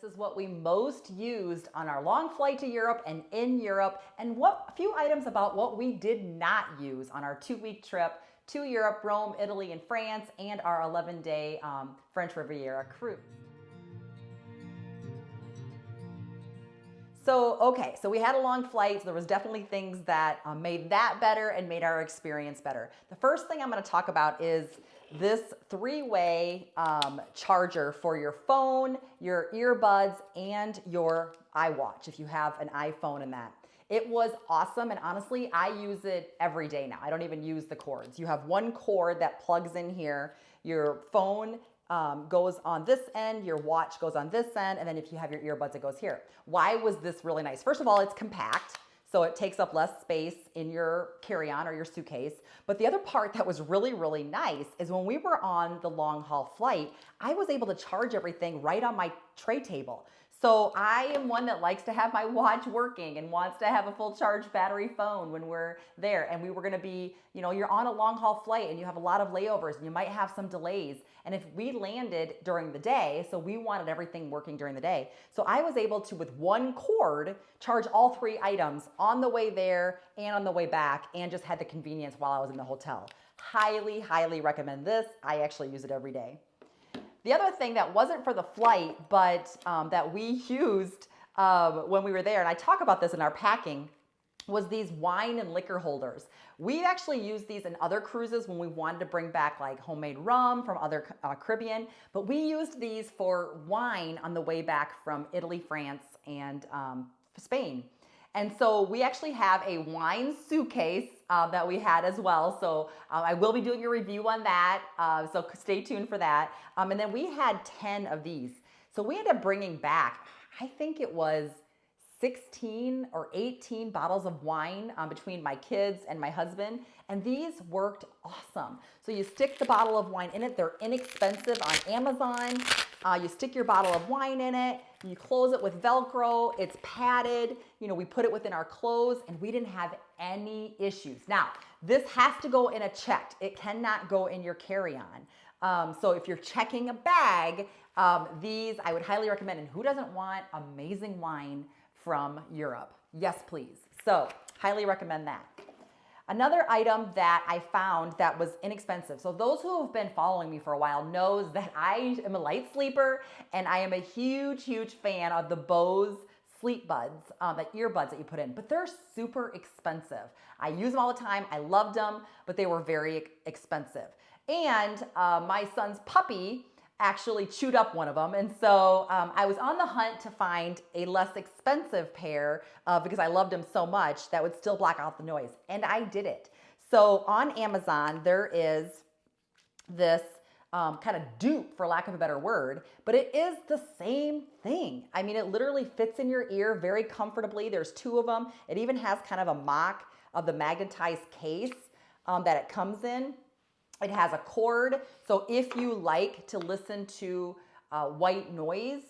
This is what we most used on our long flight to Europe and in Europe, and a few items about what we did not use on our 2-week trip to Europe, Rome, Italy, and France, and our 11-day French Riviera cruise. So we had a long flight, so there was definitely things that made that better and made our experience better. The first thing I'm going to talk about is this 3-way charger for your phone, your earbuds, and your iWatch, if you have an iPhone in that. It was awesome, and honestly, I use it every day now. I don't even use the cords. You have one cord that plugs in here. Your phone goes on this end, your watch goes on this end, and then if you have your earbuds, it goes here. Why was this really nice? First of all, it's compact, so it takes up less space in your carry-on or your suitcase. But the other part that was really, really nice is when we were on the long haul flight, I was able to charge everything right on my tray table. So I am one that likes to have my watch working and wants to have a full charge battery phone when we're there. And we were gonna be, you're on a long haul flight and you have a lot of layovers and you might have some delays. And if we landed during the day, so we wanted everything working during the day. So I was able to, with one cord, charge all 3 items on the way there and on the way back, and just had the convenience while I was in the hotel. Highly, highly recommend this. I actually use it every day. The other thing that wasn't for the flight, but that we used when we were there, and I talk about this in our packing, was these wine and liquor holders. We actually used these in other cruises when we wanted to bring back like homemade rum from other Caribbean, but we used these for wine on the way back from Italy, France, and Spain. And so we actually have a wine suitcase that we had as well. So I will be doing a review on that. So stay tuned for that. And then we had 10 of these. So we ended up bringing back, I think it was 16 or 18 bottles of wine between my kids and my husband. And these worked awesome. So you stick the bottle of wine in it. They're inexpensive on Amazon. You stick your bottle of wine in it. You close it with Velcro. It's padded. We put it within our clothes and we didn't have any issues. Now, this has to go in a checked. It cannot go in your carry-on. So if you're checking a bag, these I would highly recommend. And who doesn't want amazing wine from Europe? Yes, please. So highly recommend that. Another item that I found that was inexpensive. So those who have been following me for a while knows that I am a light sleeper and I am a huge, huge fan of the Bose sleep buds, the earbuds that you put in, but they're super expensive. I use them all the time. I loved them, but they were very expensive. And my son's puppy actually chewed up one of them. And so I was on the hunt to find a less expensive pair because I loved them so much that would still block out the noise. And I did it. So on Amazon, there is this kind of dupe, for lack of a better word, but it is the same thing. I mean, it literally fits in your ear very comfortably. There's 2 of them. It even has kind of a mock of the magnetized case that it comes in. It has a cord, so if you like to listen to white noise,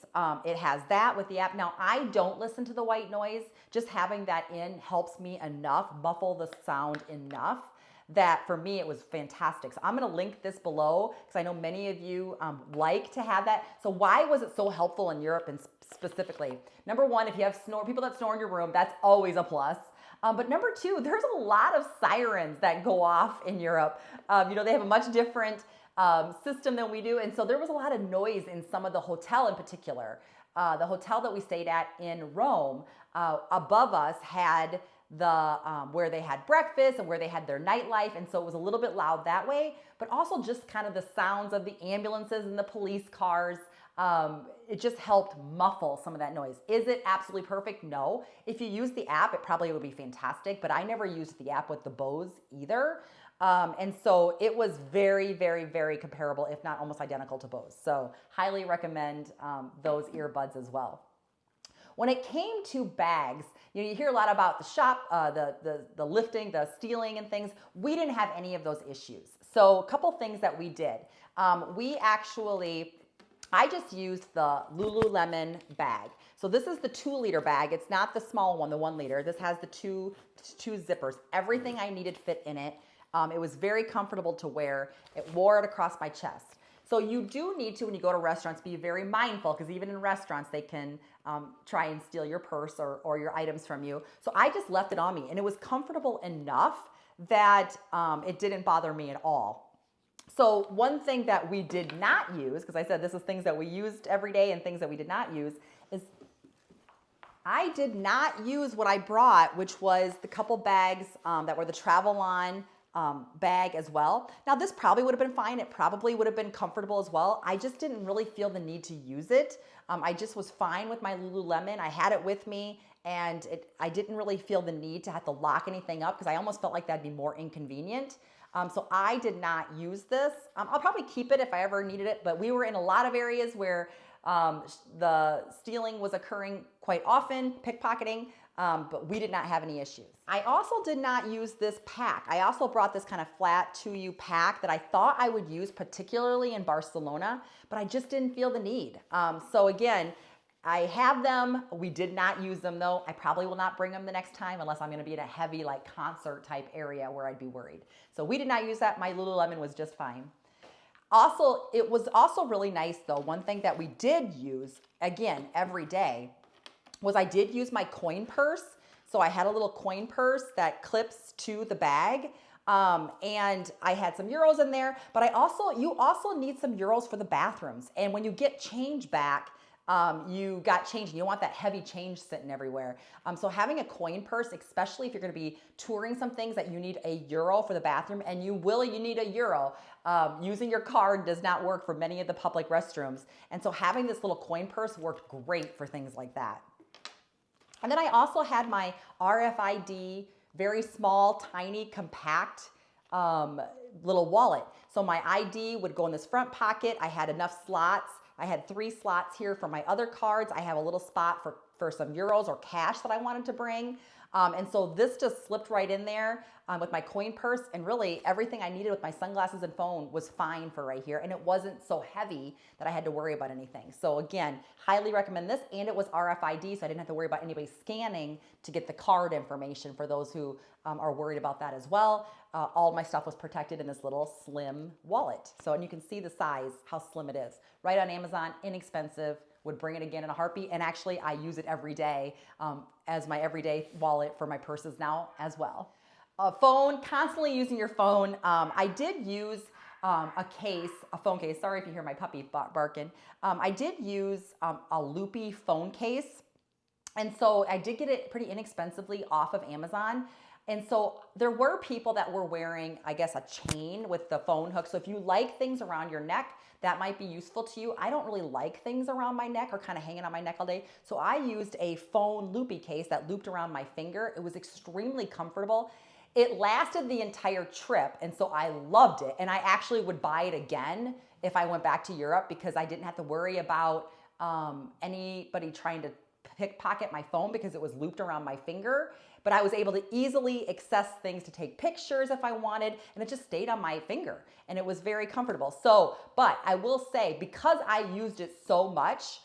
it has that with the app. Now, I don't listen to the white noise. Just having that in helps me enough, muffle the sound enough, that for me it was fantastic. So I'm going to link this below because I know many of you like to have that. So why was it so helpful in Europe and specifically? Number one, if you have people that snore in your room, that's always a plus. But number 2, there's a lot of sirens that go off in Europe. They have a much different system than we do. And so there was a lot of noise in some of the hotel in particular. The hotel that we stayed at in Rome, above us had the where they had breakfast and where they had their nightlife. And so it was a little bit loud that way, but also just kind of the sounds of the ambulances and the police cars. It just helped muffle some of that noise. Is it absolutely perfect? No. If you use the app, it probably would be fantastic, but I never used the app with the Bose either. And so it was very, very, very comparable, if not almost identical to Bose. So highly recommend those earbuds as well. When it came to bags, you hear a lot about the shop, the lifting, the stealing and things. We didn't have any of those issues. So a couple things that we did. I just used the Lululemon bag. So this is the 2-liter bag. It's not the small one, the 1 liter. This has the two zippers. Everything I needed fit in it. It was very comfortable to wear. It wore it across my chest. So you do need to, when you go to restaurants, be very mindful, because even in restaurants, they can try and steal your purse or your items from you. So I just left it on me, and it was comfortable enough that it didn't bother me at all. So one thing that we did not use, because I said this is things that we used every day and things that we did not use, is I did not use what I brought, which was the couple bags that were the Travel-On bag as well. Now this probably would have been fine. It probably would have been comfortable as well. I just didn't really feel the need to use it. I just was fine with my Lululemon. I had it with me, and I didn't really feel the need to have to lock anything up, because I almost felt like that'd be more inconvenient. So I did not use this. I'll probably keep it if I ever needed it, but we were in a lot of areas where the stealing was occurring quite often, pickpocketing, but we did not have any issues. I also did not use this pack. I also brought this kind of flat 2U pack that I thought I would use particularly in Barcelona, but I just didn't feel the need. So again, I have them. We did not use them though. I probably will not bring them the next time unless I'm gonna be in a heavy like concert type area where I'd be worried. So we did not use that. My Lululemon was just fine. Also, it was also really nice though. One thing that we did use, again, every day, was I did use my coin purse. So I had a little coin purse that clips to the bag. And I had some euros in there, but you also need some euros for the bathrooms. And when you get change back, you got change and you don't want that heavy change sitting everywhere. So having a coin purse, especially if you're going to be touring some things that you need a euro for the bathroom, and you need a euro. Using your card does not work for many of the public restrooms. And so having this little coin purse worked great for things like that. And then I also had my RFID, very small, tiny, compact little wallet. So my ID would go in this front pocket. I had enough slots. I had 3 slots here for my other cards. I have a little spot for some euros or cash that I wanted to bring. And so this just slipped right in there with my coin purse, and really everything I needed with my sunglasses and phone was fine for right here. And it wasn't so heavy that I had to worry about anything. So again, highly recommend this. And it was RFID, so I didn't have to worry about anybody scanning to get the card information for those who are worried about that as well. All my stuff was protected in this little slim wallet. So, and you can see the size, how slim it is. Right on Amazon, inexpensive, would bring it again in a heartbeat. And actually I use it every day as my everyday wallet for my purses now as well. A phone, constantly using your phone. I did use a phone case. Sorry if you hear my puppy barking. I did use a loopy phone case. And so I did get it pretty inexpensively off of Amazon. And so there were people that were wearing, I guess, a chain with the phone hook. So if you like things around your neck, that might be useful to you. I don't really like things around my neck or kind of hanging on my neck all day. So I used a phone loopy case that looped around my finger. It was extremely comfortable. It lasted the entire trip, and so I loved it. And I actually would buy it again if I went back to Europe, because I didn't have to worry about anybody trying to pickpocket my phone because it was looped around my finger. But I was able to easily access things to take pictures if I wanted, and it just stayed on my finger, and it was very comfortable. So, but I will say, because I used it so much,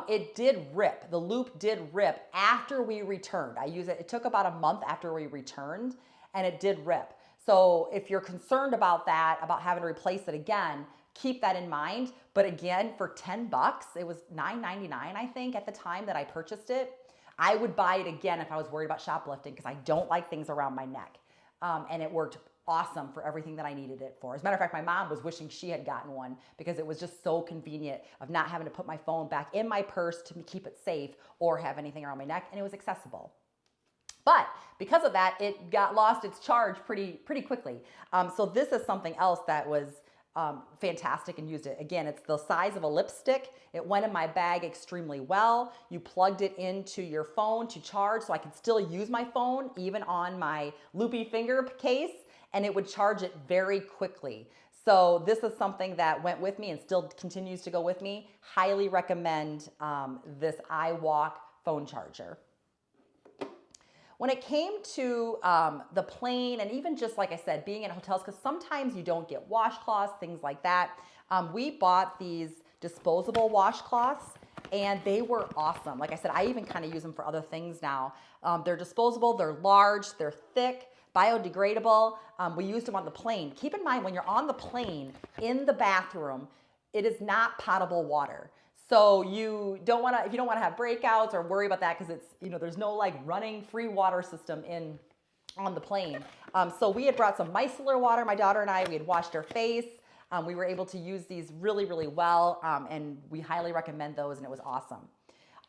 it did rip. The loop did rip after we returned. It took about a month after we returned, and it did rip. So if you're concerned about that, about having to replace it again, keep that in mind. But again, for $10, it was $9.99, I think, at the time that I purchased it. I would buy it again if I was worried about shoplifting, because I don't like things around my neck. And it worked awesome for everything that I needed it for. As a matter of fact, my mom was wishing she had gotten one, because it was just so convenient of not having to put my phone back in my purse to keep it safe or have anything around my neck, and it was accessible. But because of that, it lost its charge pretty quickly. So this is something else that was fantastic and used it. Again, it's the size of a lipstick. It went in my bag extremely well. You plugged it into your phone to charge, so I could still use my phone even on my loopy finger case, and it would charge it very quickly. So this is something that went with me and still continues to go with me. Highly recommend this iWalk phone charger. When it came to the plane, and even just like I said, being in hotels, because sometimes you don't get washcloths, things like that, we bought these disposable washcloths, and they were awesome. Like I said, I even kind of use them for other things now. They're disposable, they're large, they're thick, biodegradable. We used them on the plane. Keep in mind, when you're on the plane, in the bathroom, it is not potable water. So you don't want to, if you don't want to have breakouts or worry about that, because it's, there's no like running free water system on the plane. So we had brought some micellar water, my daughter and I, we had washed our face. We were able to use these really, really well, and we highly recommend those, and it was awesome.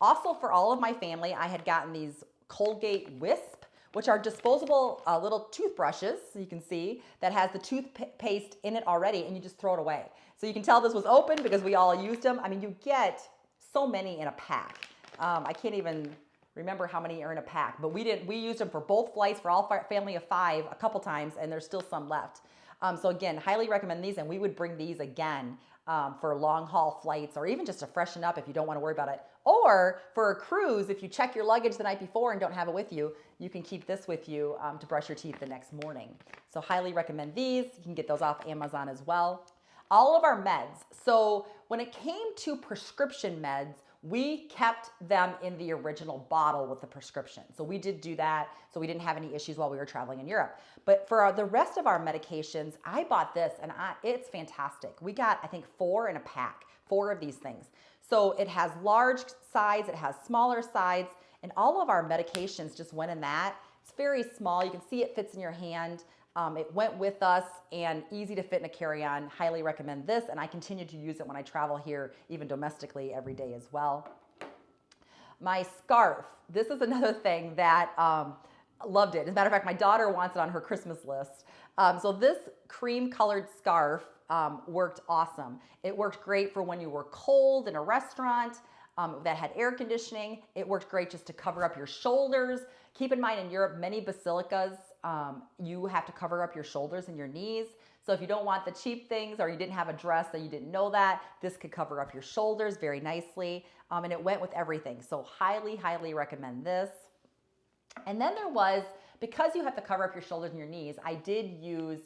Also, for all of my family, I had gotten these Colgate Wisp, which are disposable little toothbrushes, so you can see, that has the toothpaste in it already, and you just throw it away. So you can tell this was open because we all used them. I mean, you get so many in a pack. I can't even remember how many are in a pack, but we used them for both flights, for all family of 5 a couple times, and there's still some left. So again, highly recommend these, and we would bring these again for long haul flights, or even just to freshen up if you don't want to worry about it. Or for a cruise, if you check your luggage the night before and don't have it with you, you can keep this with you to brush your teeth the next morning. So highly recommend these. You can get those off Amazon as well. All of our meds. So when it came to prescription meds, we kept them in the original bottle with the prescription. So we did do that, so we didn't have any issues while we were traveling in Europe. But for the rest of our medications, I bought this, and it's fantastic. We got, I think, 4 in a pack, 4 of these things. So it has large sides, it has smaller sides, and all of our medications just went in that. It's very small. You can see it fits in your hand. It went with us and easy to fit in a carry-on. Highly recommend this, and I continue to use it when I travel here, even domestically, every day as well. My scarf. This is another thing that loved it. As a matter of fact, my daughter wants it on her Christmas list. So this cream-colored scarf worked awesome. It worked great for when you were cold in a restaurant that had air conditioning. It worked great just to cover up your shoulders. Keep in mind, in Europe, many basilicas, you have to cover up your shoulders and your knees. So if you don't want the cheap things, or you didn't have a dress that you didn't know that, this could cover up your shoulders very nicely. And it went with everything. So highly, highly recommend this. And then there was, because you have to cover up your shoulders and your knees, I did use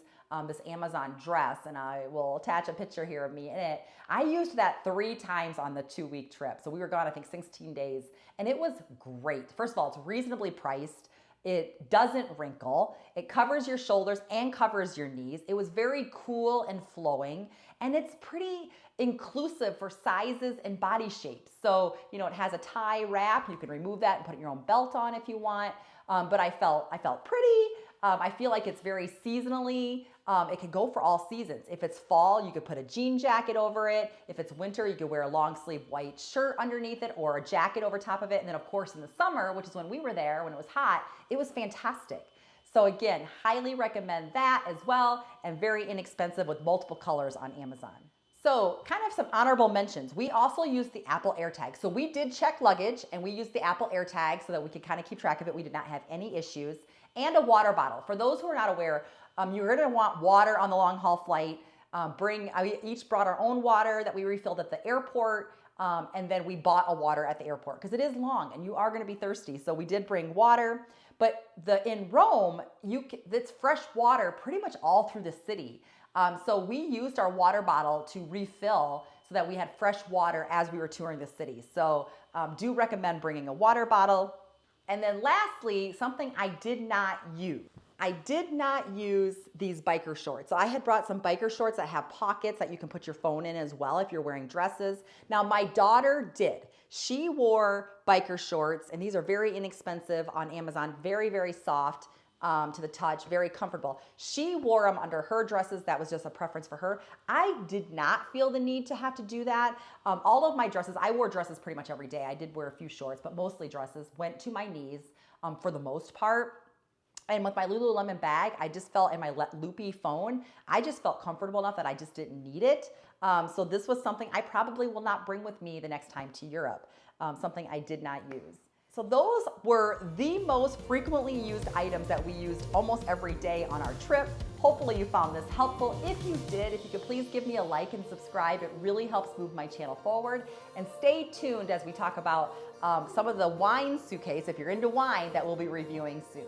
this Amazon dress, and I will attach a picture here of me in it. I used that 3 times on the 2-week trip. So we were gone, I think, 16 days, and it was great. First of all, it's reasonably priced. It doesn't wrinkle. It covers your shoulders and covers your knees. It was very cool and flowing, and it's pretty inclusive for sizes and body shapes. So, it has a tie wrap. You can remove that and put your own belt on if you want. But I felt pretty. I feel like it's very seasonally. It can go for all seasons. If it's fall, you could put a jean jacket over it. If it's winter, you could wear a long sleeve white shirt underneath it, or a jacket over top of it. And then of course in the summer, which is when we were there, when it was hot, it was fantastic. So again, highly recommend that as well, and very inexpensive with multiple colors on Amazon. So kind of some honorable mentions. We also used the Apple AirTag. So we did check luggage, and we used the Apple AirTag so that we could kind of keep track of it. We did not have any issues. And a water bottle. For those who are not aware, you're going to want water on the long haul flight. We each brought our own water that we refilled at the airport, and then we bought a water at the airport because it is long and you are going to be thirsty. So we did bring water. But in Rome, it's fresh water pretty much all through the city. So we used our water bottle to refill so that we had fresh water as we were touring the city. So do recommend bringing a water bottle. And then lastly, something I did not use. I did not use these biker shorts. So I had brought some biker shorts that have pockets that you can put your phone in as well if you're wearing dresses. Now my daughter did. She wore biker shorts, and these are very inexpensive on Amazon, very, very soft to the touch, very comfortable. She wore them under her dresses. That was just a preference for her. I did not feel the need to have to do that. All of my dresses, I wore dresses pretty much every day. I did wear a few shorts, but mostly dresses, went to my knees for the most part. And with my Lululemon bag, I just felt, in my loopy phone, I just felt comfortable enough that I just didn't need it. So this was something I probably will not bring with me the next time to Europe, something I did not use. So those were the most frequently used items that we used almost every day on our trip. Hopefully you found this helpful. If you did, if you could please give me a like and subscribe, it really helps move my channel forward. And stay tuned as we talk about some of the wine suitcase, if you're into wine, that we'll be reviewing soon.